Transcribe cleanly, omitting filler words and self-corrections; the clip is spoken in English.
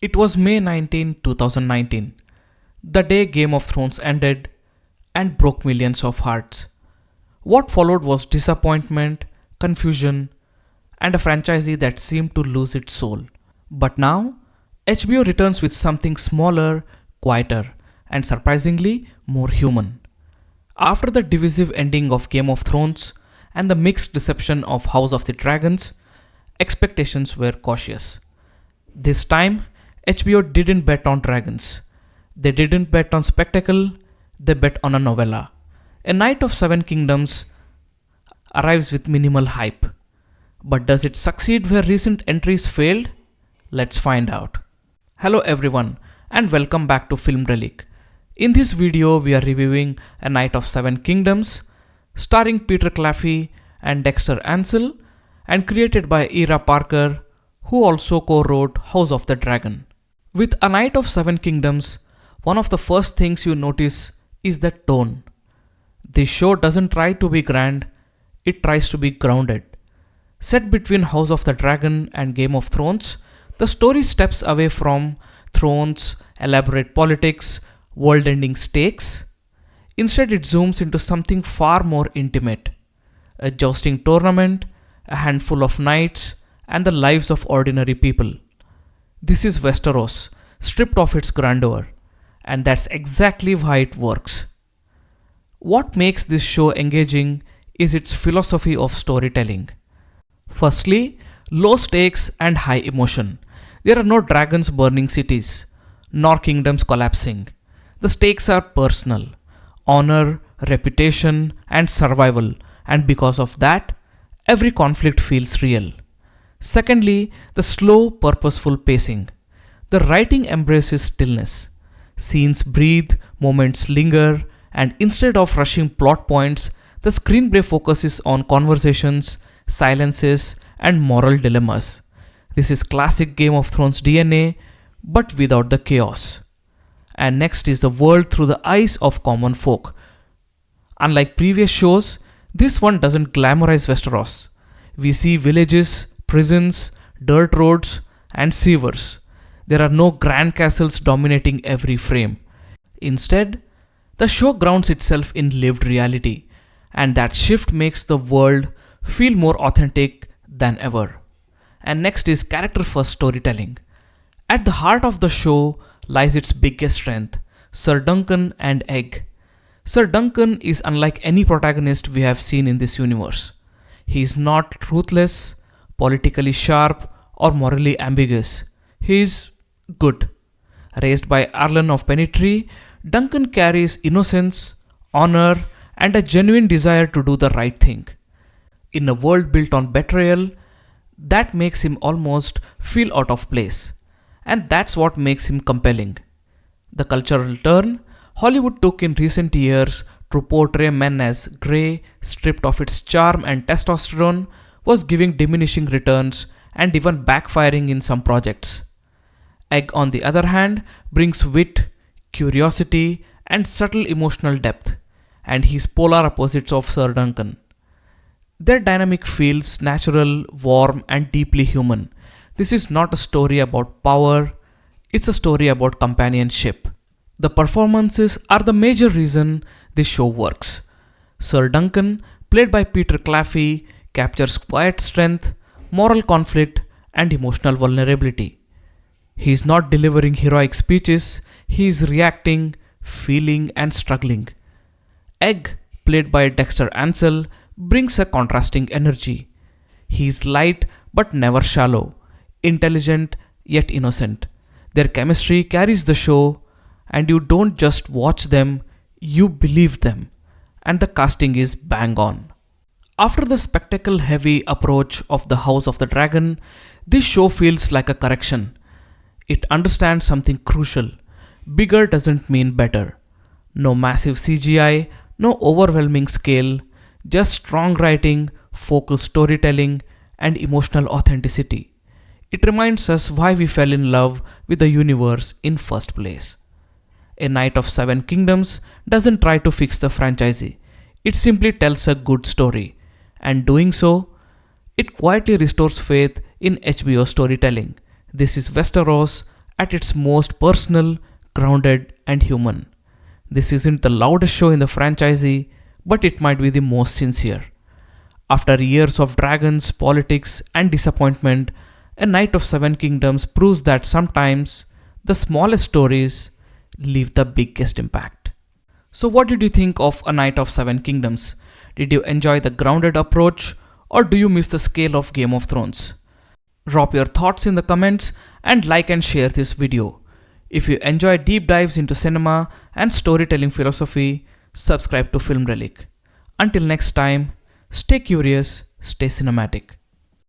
It was May 19, 2019, the day Game of Thrones ended and broke millions of hearts. What followed was disappointment, confusion, and a franchisee that seemed to lose its soul. But now, HBO returns with something smaller, quieter, and surprisingly more human. After the divisive ending of Game of Thrones and the mixed reception of House of the Dragons, expectations were cautious. This time, HBO didn't bet on dragons. They didn't bet on spectacle, they bet on a novella. A Night of Seven Kingdoms arrives with minimal hype. But does it succeed where recent entries failed? Let's find out. Hello everyone and welcome back to Film Relic. In this video we are reviewing A Night of Seven Kingdoms starring Peter Claffey and Dexter Ansell and created by Ira Parker, who also co-wrote House of the Dragon. With A Night of Seven Kingdoms, one of the first things you notice is the tone. This show doesn't try to be grand, it tries to be grounded. Set between House of the Dragon and Game of Thrones, the story steps away from thrones, elaborate politics, world-ending stakes. Instead, it zooms into something far more intimate. A jousting tournament, a handful of knights, and the lives of ordinary people. This is Westeros, stripped of its grandeur. And that's exactly why it works. What makes this show engaging is its philosophy of storytelling. Firstly, low stakes and high emotion. There are no dragons burning cities, nor kingdoms collapsing. The stakes are personal, honor, reputation, and survival, and because of that, every conflict feels real. Secondly, the slow, purposeful pacing. The writing embraces stillness. Scenes breathe, moments linger, and instead of rushing plot points, the screenplay focuses on conversations, silences, and moral dilemmas. This is classic Game of Thrones DNA, but without the chaos. And next is the world through the eyes of common folk. Unlike previous shows, this one doesn't glamorize Westeros. We see villages, prisons, dirt roads, and sewers. There are no grand castles dominating every frame. Instead, the show grounds itself in lived reality, and that shift makes the world feel more authentic than ever. And next is character first storytelling. At the heart of the show lies its biggest strength, Sir Duncan and Egg. Sir Duncan is unlike any protagonist we have seen in this universe. He is not ruthless, politically sharp, or morally ambiguous. He is good. Raised by Arlen of Pennytree, Duncan carries innocence, honor, and a genuine desire to do the right thing. In a world built on betrayal, that makes him almost feel out of place. And that's what makes him compelling. The cultural turn Hollywood took in recent years to portray men as grey, stripped of its charm and testosterone, was giving diminishing returns and even backfiring in some projects. Egg, on the other hand, brings wit, curiosity, and subtle emotional depth, and he's polar opposites of Sir Duncan. Their dynamic feels natural, warm, and deeply human. This is not a story about power, it's a story about companionship. The performances are the major reason this show works. Sir Duncan, played by Peter Claffey, captures quiet strength, moral conflict, and emotional vulnerability. He is not delivering heroic speeches, he is reacting, feeling, and struggling. Egg, played by Dexter Ansell, brings a contrasting energy. He is light but never shallow, intelligent yet innocent. Their chemistry carries the show, and you don't just watch them, you believe them. And the casting is bang on. After the spectacle heavy approach of the House of the Dragon, this show feels like a correction. It understands something crucial. Bigger doesn't mean better. No massive CGI, no overwhelming scale, just strong writing, focused storytelling, and emotional authenticity. It reminds us why we fell in love with the universe in first place. A Night of Seven Kingdoms doesn't try to fix the franchise. It simply tells a good story. And doing so, it quietly restores faith in HBO storytelling. This is Westeros, at its most personal, grounded, and human. This isn't the loudest show in the franchise, but it might be the most sincere. After years of dragons, politics, and disappointment, A Night of Seven Kingdoms proves that sometimes the smallest stories leave the biggest impact. So, what did you think of A Night of Seven Kingdoms? Did you enjoy the grounded approach, or do you miss the scale of Game of Thrones? Drop your thoughts in the comments and like and share this video. If you enjoy deep dives into cinema and storytelling philosophy, subscribe to Film Relic. Until next time, stay curious, stay cinematic.